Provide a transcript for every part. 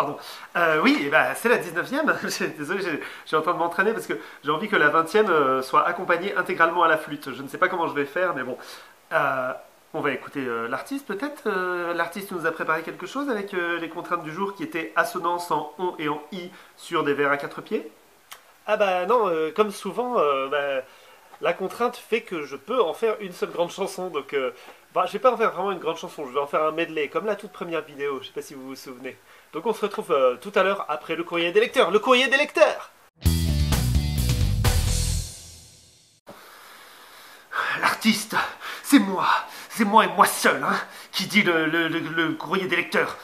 pardon. Oui, eh ben, c'est la 19e. Désolé, j'ai en train de m'entraîner parce que j'ai envie que la 20e soit accompagnée intégralement à la flûte. Je ne sais pas comment je vais faire, mais bon. Euh, on va écouter l'artiste peut-être. L'artiste nous a préparé quelque chose avec les contraintes du jour qui étaient assonance en on et en i sur des vers à quatre pieds. Ah bah non, comme souvent, la contrainte fait que je peux en faire une seule grande chanson. Donc, je vais pas en faire vraiment une grande chanson, je vais en faire un medley, comme la toute première vidéo, je sais pas si vous vous souvenez. Donc on se retrouve tout à l'heure après le courrier des lecteurs. Le courrier des lecteurs. L'artiste, c'est moi et moi seul, hein, qui dit le courrier des lecteurs.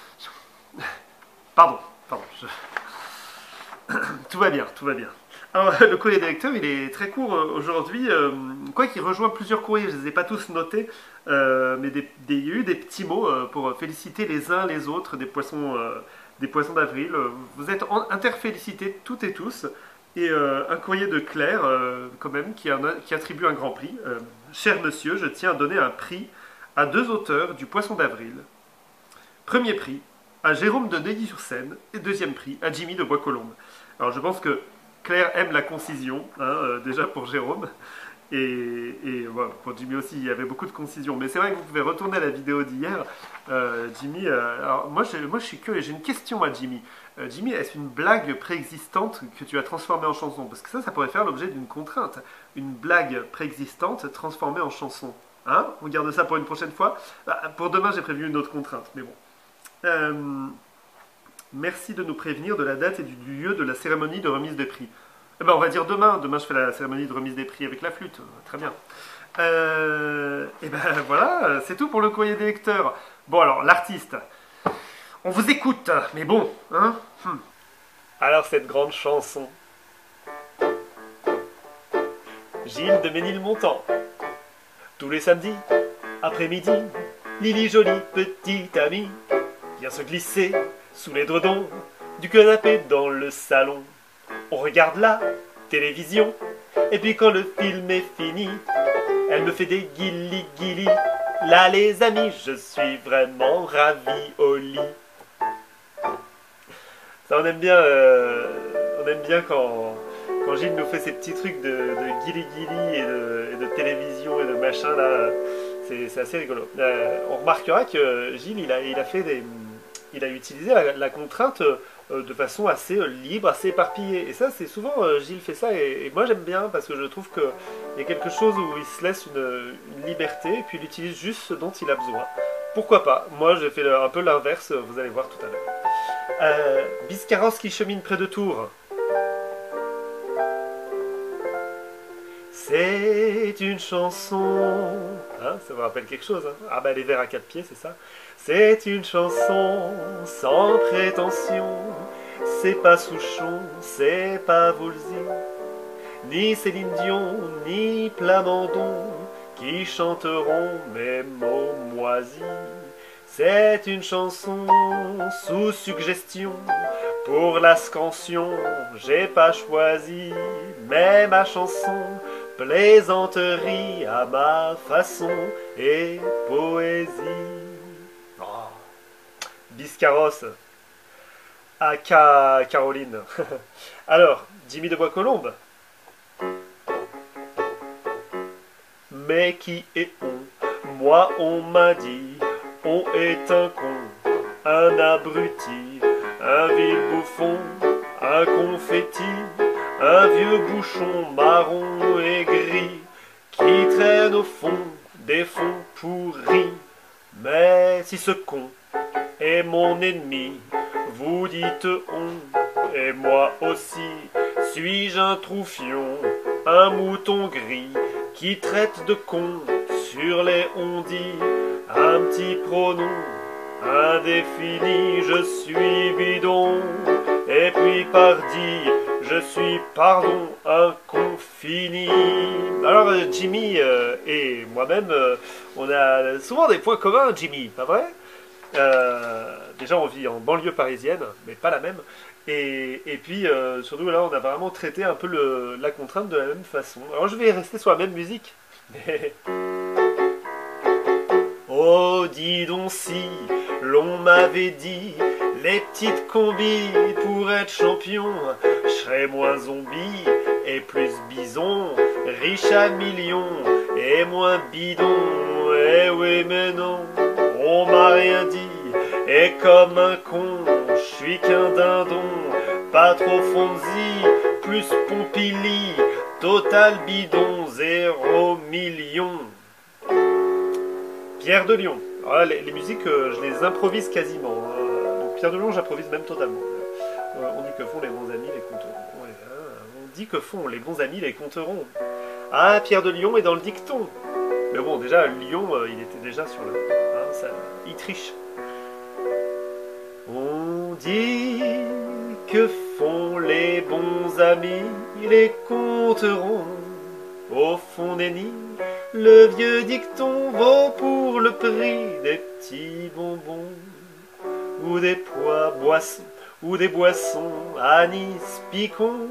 Pardon, pardon. Tout va bien, tout va bien. Alors, le courrier des lecteurs, il est très court aujourd'hui, quoi qu'il rejoint plusieurs courriers, je ne les ai pas tous notés, mais il y a eu des petits mots pour féliciter les uns les autres des poissons d'avril. Vous êtes interfélicités toutes et tous, et un courrier de Claire, quand même, qui attribue un grand prix. Cher monsieur, je tiens à donner un prix à deux auteurs du Poisson d'avril. Premier prix à Jérôme de Neuilly-sur-Seine, et deuxième prix à Jimmy de Bois-Colombes. Alors je pense que Claire aime la concision, hein, déjà pour Jérôme, et voilà, pour Jimmy aussi, il y avait beaucoup de concision. Mais c'est vrai que vous pouvez retourner à la vidéo d'hier. Jimmy, alors moi je suis curieux, j'ai une question à Jimmy. Jimmy, est-ce une blague préexistante que tu as transformée en chanson? Parce que ça pourrait faire l'objet d'une contrainte. Une blague préexistante transformée en chanson. Hein? On garde ça pour une prochaine fois. Pour demain, j'ai prévu une autre contrainte, mais bon. Merci de nous prévenir de la date et du lieu de la cérémonie de remise des prix. Eh ben, on va dire demain. Demain, je fais la cérémonie de remise des prix avec la flûte. Très bien. Et ben voilà, c'est tout pour le courrier des lecteurs. Bon, alors, l'artiste. On vous écoute, mais bon, hein. Alors cette grande chanson. Gilles de Ménilmontant. Tous les samedis, après-midi, Lily jolie petite amie vient se glisser sous les dredons du canapé dans le salon. On regarde la télévision, et puis quand le film est fini, elle me fait des guilis. Là les amis, je suis vraiment ravi au lit. Ça, on aime bien quand Gilles nous fait ces petits trucs de guili et de télévision et de machin là. C'est assez rigolo. On remarquera que Gilles, il a utilisé la contrainte de façon assez libre, assez éparpillée. Et ça, c'est souvent Gilles fait ça, et moi j'aime bien parce que je trouve qu'il y a quelque chose où il se laisse une liberté et puis il utilise juste ce dont il a besoin. Pourquoi pas? Moi, j'ai fait un peu l'inverse, vous allez voir tout à l'heure. Biscarrosse qui chemine près de Tours. C'est une chanson. Hein, ça vous rappelle quelque chose, hein? Ah bah les vers à quatre pieds, c'est ça. C'est une chanson sans prétention. C'est pas Souchon, c'est pas Woolsey, ni Céline Dion, ni Plamondon qui chanteront mes mots moisis. C'est une chanson sous suggestion. Pour la scansion, j'ai pas choisi, mais ma chanson, plaisanterie à ma façon et poésie. Oh. Biscarrosse à Caroline. Alors, Jimmy de Bois-Colombes. Mais qui est on? Moi on m'a dit, on est un con, un abruti, un vil bouffon, un confetti, un vieux bouchon marron et gris qui traîne au fond des fonds pourris. Mais si ce con est mon ennemi, vous dites on, et moi aussi, suis-je un troufion, un mouton gris qui traite de con sur les ondits, un petit pronom indéfini, je suis bidon, et puis pardi, je suis, pardon, un con fini. Alors Jimmy et moi-même, on a souvent des points communs, Jimmy, pas vrai? Déjà on vit en banlieue parisienne, mais pas la même. Et puis surtout là on a vraiment traité un peu la contrainte de la même façon. Alors je vais rester sur la même musique. Oh dis donc si l'on m'avait dit les petites combis pour être champion. Je serais moins zombie et plus bison, riche à millions et moins bidon. Eh oui mais non, on m'a rien dit, et comme un con, je suis qu'un dindon. Pas trop Fonzie, plus Pompili, total bidon, 0 million. Pierre de Lion. Alors là, les musiques, je les improvise quasiment. Donc Pierre de Lion, j'improvise même totalement. On dit que font les bons amis les compteront. Ouais, on dit que font les bons amis les compteront. Ah, Pierre de Lion est dans le dicton. Mais bon, déjà, Lyon, il était déjà sur le... il triche. On dit que font les bons amis les compteront. Au fond des nids, le vieux dicton vaut pour le prix des petits bonbons ou des boissons ou des boissons anis picon.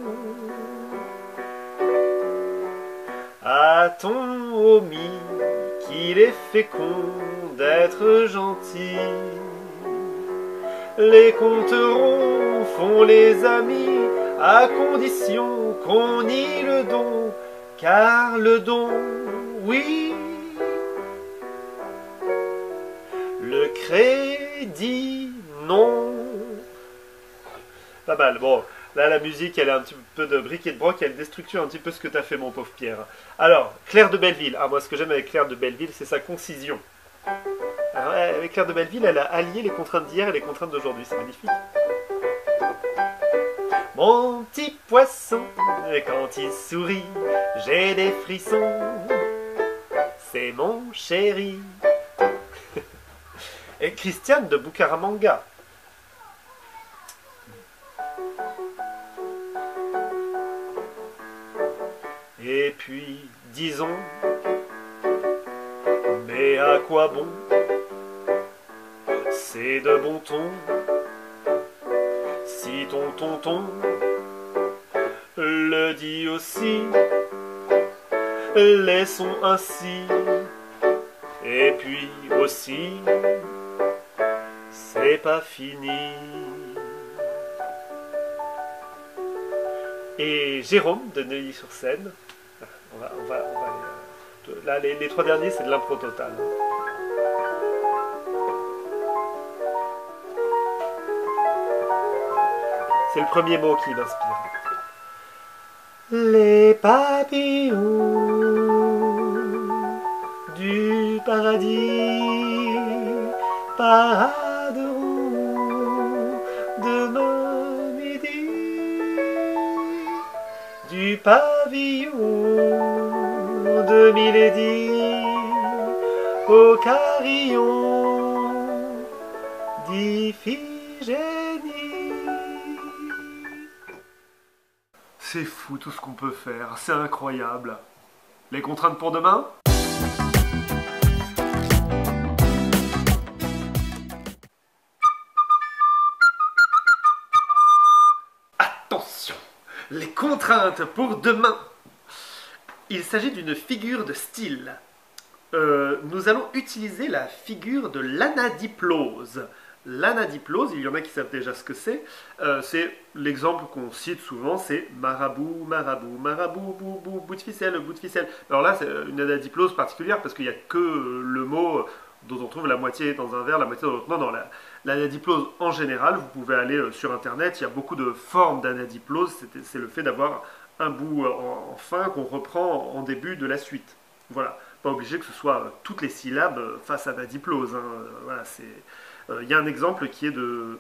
A-t-on omis qu'il est fécond d'être gentil? Les compterons font les amis à condition qu'on nie le don, car le don, oui, le crédit, non. Pas mal, bon, là la musique elle a un petit peu de bric et de broc, elle déstructure un petit peu ce que t'as fait mon pauvre Pierre. Alors, Claire de Belleville, moi ce que j'aime avec Claire de Belleville c'est sa concision. Alors, avec Claire de Belleville, elle a allié les contraintes d'hier et les contraintes d'aujourd'hui, c'est magnifique. Mon petit poisson, quand il sourit, j'ai des frissons, c'est mon chéri. Et Christiane de Bucaramanga. Et puis, disons, mais à quoi bon? C'est de bon ton, si ton tonton le dit aussi, laissons ainsi. Et puis aussi, c'est pas fini. Et Jérôme de Neuilly-sur-Seine, là les trois derniers c'est de l'impro totale. C'est le premier mot qui m'inspire. Les papillons du paradis paraderont demain midi du pavillon de Milady au carillon d'Iphigénie. C'est fou tout ce qu'on peut faire, c'est incroyable. Les contraintes pour demain? Attention, les contraintes pour demain. Il s'agit d'une figure de style. Nous allons utiliser la figure de l'anadiplose. L'anadiplose, il y en a qui savent déjà ce que c'est. C'est l'exemple qu'on cite souvent, c'est marabout, marabout, marabout, bout de ficelle, bout de ficelle. Alors là, c'est une anadiplose particulière parce qu'il n'y a que le mot dont on trouve la moitié dans un vers, la moitié dans l'autre. Non, l'anadiplose en général, vous pouvez aller sur internet, il y a beaucoup de formes d'anadiplose. C'est le fait d'avoir un bout en fin qu'on reprend en début de la suite. Voilà, pas obligé que ce soit toutes les syllabes face à anadiplose. Voilà, c'est... Il y a un exemple qui est de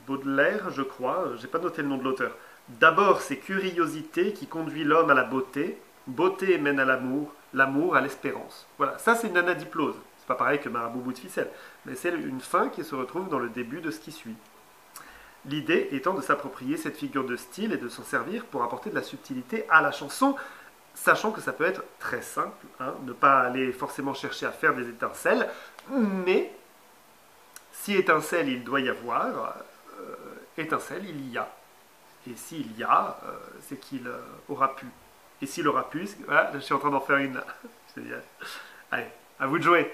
Baudelaire, je crois, j'ai pas noté le nom de l'auteur. D'abord, c'est curiosité qui conduit l'homme à la beauté, beauté mène à l'amour, l'amour à l'espérance. Voilà, ça c'est une anadiplose. C'est pas pareil que marabout bout de ficelle, mais c'est une fin qui se retrouve dans le début de ce qui suit. L'idée étant de s'approprier cette figure de style et de s'en servir pour apporter de la subtilité à la chanson, sachant que ça peut être très simple, ne pas aller forcément chercher à faire des étincelles, mais si étincelle il doit y avoir, étincelle il y a. Et s'il y a, c'est qu'il aura pu. Et s'il aura pu, voilà, je suis en train d'en faire une. Allez, à vous de jouer.